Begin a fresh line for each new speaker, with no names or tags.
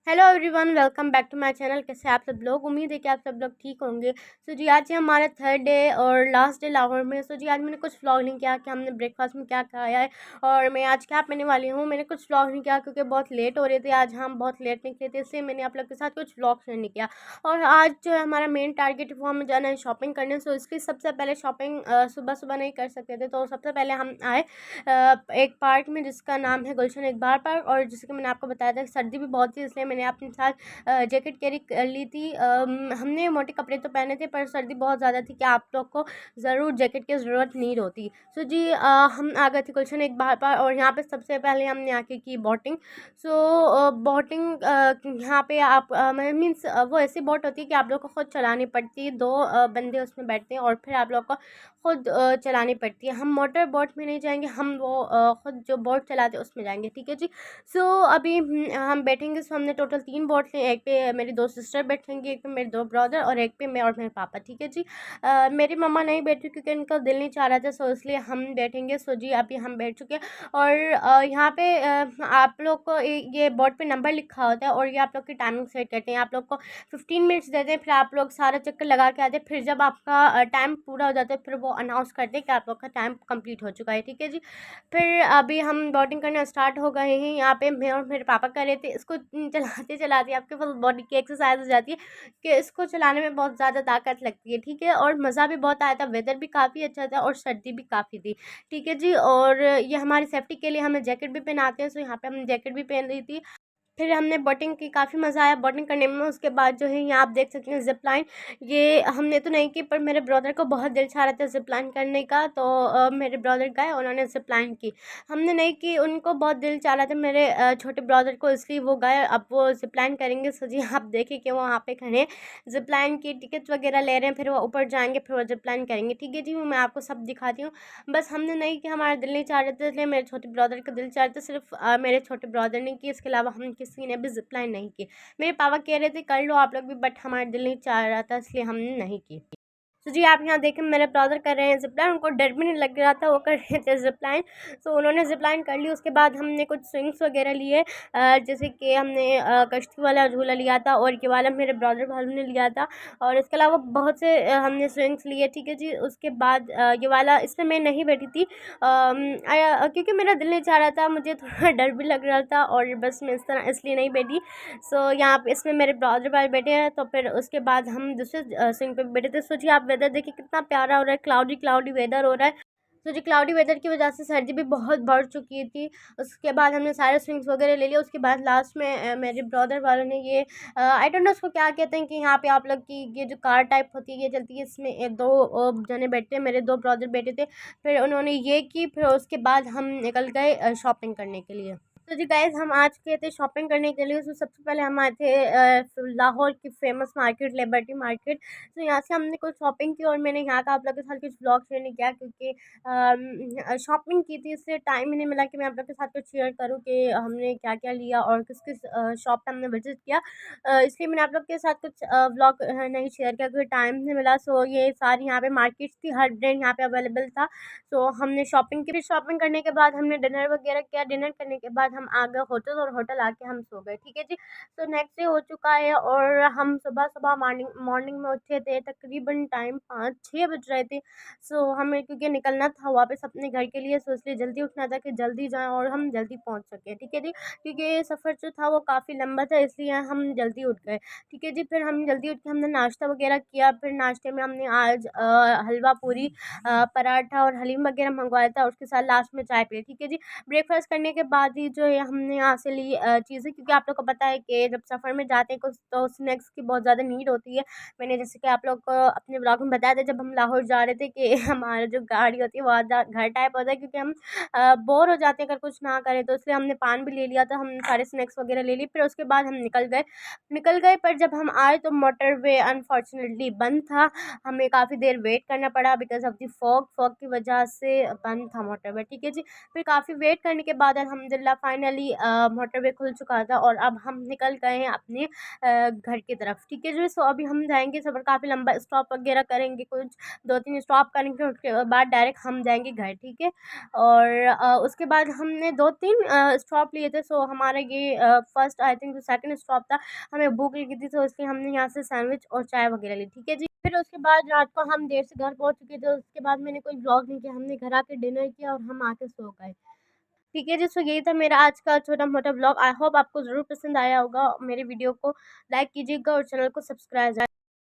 Hello everyone, welcome back to my channel. कैसे आप सब लोग? उम्मीद है कि आप सब लोग ठीक होंगे। जी आज है हमारा थर्ड डे और लास्ट डे लाहौर में। जी आज मैंने कुछ व्लॉग नहीं किया कि हमने ब्रेकफास्ट में क्या खाया है और मैं आज क्या पहनने वाली हूँ। मैंने कुछ व्लॉग नहीं किया क्योंकि बहुत लेट हो रहे थे। आज हम बहुत लेट निकले थे, इसलिए मैंने आप लोग के साथ कुछ व्लॉग शेयर नहीं किया। और आज जो है हमारा मेन टारगेट वो हमें जाना है शॉपिंग करने। इसकी सबसे पहले शॉपिंग सुबह सुबह नहीं कर सकते थे, तो सबसे पहले हम आए एक पार्क में जिसका नाम है गुलशन इकबाल पार्क। और जैसे कि मैंने आपको बताया था सर्दी भी बहुत थी, इसलिए मैंने अपने साथ जैकेट कैरी कर ली थी। हमने मोटे कपड़े तो पहने थे पर सर्दी बहुत ज़्यादा थी कि आप लोग को ज़रूर जैकेट की ज़रूरत नहीं होती। हम आ गए थे गुलशन इकबाल पार्क और यहाँ पे सबसे पहले हमने आके की बोटिंग। बोटिंग यहाँ पे आप मीन्स वो ऐसी बोट होती है कि आप लोग को खुद चलानी पड़ती है। दो बंदे उसमें बैठते हैं और फिर आप लोग को खुद चलानी पड़ती है। हम मोटर बोट में नहीं जाएंगे, हम वो खुद जो बोट चलाते हैं उसमें जाएंगे। ठीक है जी। अभी हम बैठेंगे। हमने टोटल 3 बोट हैं। एक पे मेरी 2 सिस्टर बैठेंगी, एक पे मेरे 2 ब्रदर और एक पे मैं और मेरे पापा। ठीक है जी। मेरी मम्मा नहीं बैठी क्योंकि उनका दिल नहीं चाह रहा था, इसलिए हम बैठेंगे। जी अभी हम बैठ चुके हैं और यहाँ पे आप लोग को ये बोर्ड पे नंबर लिखा होता है और ये आप लोग की टाइमिंग सेट करते हैं। आप लोग को 15 मिनट्स देते हैं, फिर आप लोग सारा चक्कर लगा के आते हैं। फिर जब आपका टाइम पूरा हो जाता है फिर वो अनाउंस करते हैं कि आप लोग का टाइम कंप्लीट हो चुका है। ठीक है जी। फिर अभी हम बोटिंग करना स्टार्ट हो गए हैं। यहाँ पे मैं और मेरे पापा कर रहे थे। इसको चलाते चलाते आपके फुल बॉडी की एक्सरसाइज हो जाती है कि इसको चलाने में बहुत ज़्यादा ताकत लगती है। ठीक है। और मज़ा भी बहुत आया था, वेदर भी काफ़ी अच्छा था और सर्दी भी काफ़ी थी। ठीक है जी। और ये हमारी सेफ्टी के लिए हमें जैकेट भी पहनाते हैं। यहाँ पे हम जैकेट भी पहन रही थी। फिर हमने बोटिंग की, काफ़ी मज़ा आया बोटिंग करने में। उसके बाद जो है यहाँ आप देख सकते हैं ज़िप लाइन। ये हमने तो नहीं की पर मेरे ब्रदर को बहुत दिल चाह रहा था ज़िप लाइन करने का, तो मेरे ब्रदर गए, उन्होंने ज़िप लाइन की। हमने नहीं की, उनको बहुत दिल चाह रहा था मेरे छोटे ब्रदर को, इसलिए वो गए। अब वो ज़िप लाइन करेंगे। जी आप देखें कि वो वहाँ पे खड़े हैं, ज़िप लाइन की टिकट वगैरह ले रहे हैं, फिर वो ऊपर जाएंगे, फिर वो ज़िप लाइन करेंगे। ठीक है जी। मैं आपको सब दिखाती हूँ। बस हमने नहीं कि हमारा दिल नहीं चाह रहा था, इसलिए मेरे छोटे ब्रदर का दिल चाह रहा था। सिर्फ मेरे छोटे ब्रदर ने की, इसके अलावा हम किसी ने भी जिपलाइन नहीं की। मेरे पापा कह रहे थे कर लो आप लोग भी, बट हमारा दिल नहीं चाह रहा था, इसलिए हमने नहीं की। जी आप यहाँ देखें मेरे ब्रदर कर रहे हैं जिपलाइन। उनको डर भी नहीं लग रहा था, वो कर रहे थे जिपलाइन। उन्होंने जिपलाइन कर ली। उसके बाद हमने कुछ स्विंग्स वगैरह लिए, जैसे कि हमने कश्ती वाला झूला लिया था और ये वाला मेरे ब्रदर भालू ने लिया था। और इसके अलावा बहुत से हमने स्विंग्स लिए। ठीक है जी। उसके बाद ये वाला, इसमें मैं नहीं बैठी थी क्योंकि मेरा दिल नहीं चाह रहा था, मुझे थोड़ा डर भी लग रहा था और बस मैं इस तरह इसलिए नहीं बैठी। यहाँ पे इसमें मेरे ब्राउज़र वाले बैठे हैं। तो फिर उसके बाद हम दूसरे स्विंग पे बैठे थे। सोचिए आप वेदर देखिए कितना प्यारा हो रहा है, क्लाउडी क्लाउडी वेदर हो रहा है। जी क्लाउडी वेदर की वजह से सर्दी भी बहुत बढ़ चुकी थी। उसके बाद हमने सारे स्विंग्स वगैरह ले लिए। उसके बाद लास्ट में मेरे ब्रदर वालों ने ये आई डोंट नो उसको क्या कहते हैं, कि यहाँ पे आप लोग की ये जो कार टाइप होती है ये चलती है, इसमें दो जने बैठते हैं, मेरे 2 ब्रदर बैठे थे। फिर उन्होंने ये की, फिर उसके बाद हम निकल गए शॉपिंग करने के लिए। जी गाइस, हम आज गए थे शॉपिंग करने के लिए। सबसे पहले हम आए थे लाहौर की फेमस मार्केट, लिबर्टी मार्केट। यहाँ से हमने कुछ शॉपिंग की और मैंने यहाँ का आप लोगों के साथ कुछ ब्लॉग शेयर नहीं किया क्योंकि शॉपिंग की थी, इसलिए टाइम ही नहीं मिला कि मैं आप लोग के साथ कुछ शेयर करूँ कि हमने क्या क्या लिया और किस किस शॉप पर हमने विजिट किया। इसलिए मैंने आप लोग के साथ कुछ व्लॉग नहीं शेयर किया क्योंकि टाइम नहीं मिला। ये सारी यहाँ पे मार्केट्स थी, हर ब्रांड यहाँ पे अवेलेबल था। हमने शॉपिंग की। फिर शॉपिंग करने के बाद हमने डिनर वगैरह किया। डिनर करने के बाद हम आ गए होटल और होटल आके हम सो गए। ठीक है जी। नेक्स्ट डे हो चुका है और हम सुबह सुबह मॉर्निंग मॉर्निंग में उठे थे, तकरीबन टाइम 5-6 बज रहे थे। हमें क्योंकि निकलना था वापस अपने घर के लिए, इसलिए जल्दी उठना था कि जल्दी जाएं और हम जल्दी पहुंच सके। ठीक है जी। क्योंकि सफ़र जो था वो काफ़ी लंबा था, इसलिए हम जल्दी उठ गए। ठीक है जी। फिर हम जल्दी उठ के हमने नाश्ता वगैरह किया। फिर नाश्ते में हमने आज हलवा पूरी, पराठा और हलीम वगैरह मंगवाया था और उसके साथ लास्ट में चाय पी। ठीक है जी। ब्रेकफास्ट करने के बाद ही जो है हमने यहाँ से ली चीज़ें, क्योंकि आप लोग को पता है कि जब सफ़र में जाते हैं कुछ तो स्नैक्स की बहुत ज़्यादा नीड होती है। मैंने जैसे कि आप लोग को अपने ब्लॉग में बताया था जब हम लाहौर जा रहे थे कि हमारा जो गाड़ी होती है वो आधा घर टाइप होता है, क्योंकि हम बोर हो जाते हैं अगर कुछ ना करें, तो इसलिए हमने पान भी ले लिया था। हम सारे स्नैक्स वगैरह ले लिए, फिर उसके बाद हम निकल गए। पर जब हम आए तो मोटरवे अनफॉर्चुनेटली बंद था। हमें काफ़ी देर वेट करना पड़ा बिकॉज़ ऑफ़ द फॉग की वजह से बंद था मोटरवे। ठीक है जी। फिर काफ़ी वेट करने के बाद अल्हम्दुलिल्लाह फाइनली मोटरवे खुल चुका था और अब हम निकल गए हैं अपने घर की तरफ। ठीक है जी, सो अभी हम जाएंगे, सफ़र काफ़ी लंबा, स्टॉप वगैरह करेंगे, कुछ 2-3 स्टॉप करेंगे, उसके बाद डायरेक्ट हम जाएंगे घर। ठीक है, और उसके बाद हमने 2-3 स्टॉप लिए थे, सो हमारा ये फर्स्ट आई थिंक जो सेकंड स्टॉप था। हमें भूख लगी थी, तो इसलिए हमने यहाँ से सैंडविच और चाय वगैरह ली। ठीक है जी, फिर उसके बाद रात को हम देर से घर पहुँच चुके थे। उसके बाद मैंने कोई व्लॉग नहीं किया, हमने घर आके डिनर किया और हम आके सो गए। ठीक है जी, सो यही था मेरा आज का छोटा-मोटा व्लॉग। आई होप आपको ज़रूर पसंद आया होगा। मेरे वीडियो को लाइक कीजिएगा और चैनल को सब्सक्राइब